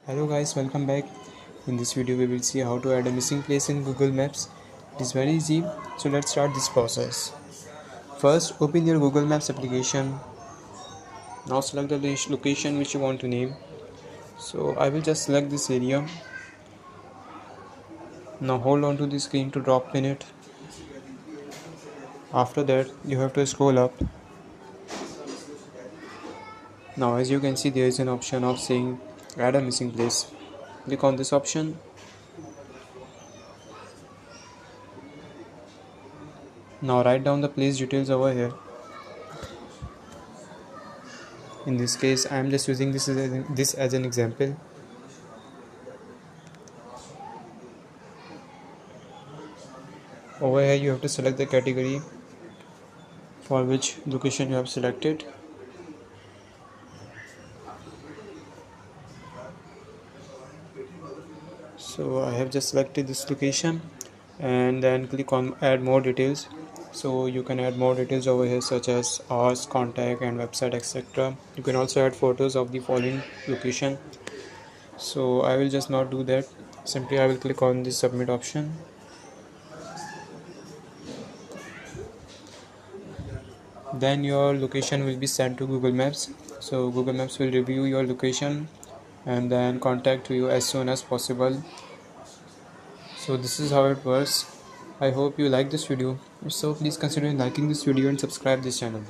Hello guys, welcome back. In this video we will see how to add a missing place in Google Maps. It is very easy, so let's start this process. First, open your Google Maps application. Now select the location which you want to name. So I will just select this area. Now hold on to the screen to drop pin it. After that you have to scroll up. Now as you can see, there is an option of saying add a missing place. Click on this option. Now write down the place details over here. In this case I am just using this as an example. Over here you have to select the category for which location you have selected. So I have just selected this location and then click on add more details. So you can add more details over here, such as hours, contact and website, etc. You can also add photos of the following location. So I will just not do that. Simply I will click on the submit option. Then your location will be sent to Google Maps. So Google Maps will review your location and then contact you as soon as possible. So this is how it works. I hope you like this video. If so, please consider liking this video and subscribe this channel.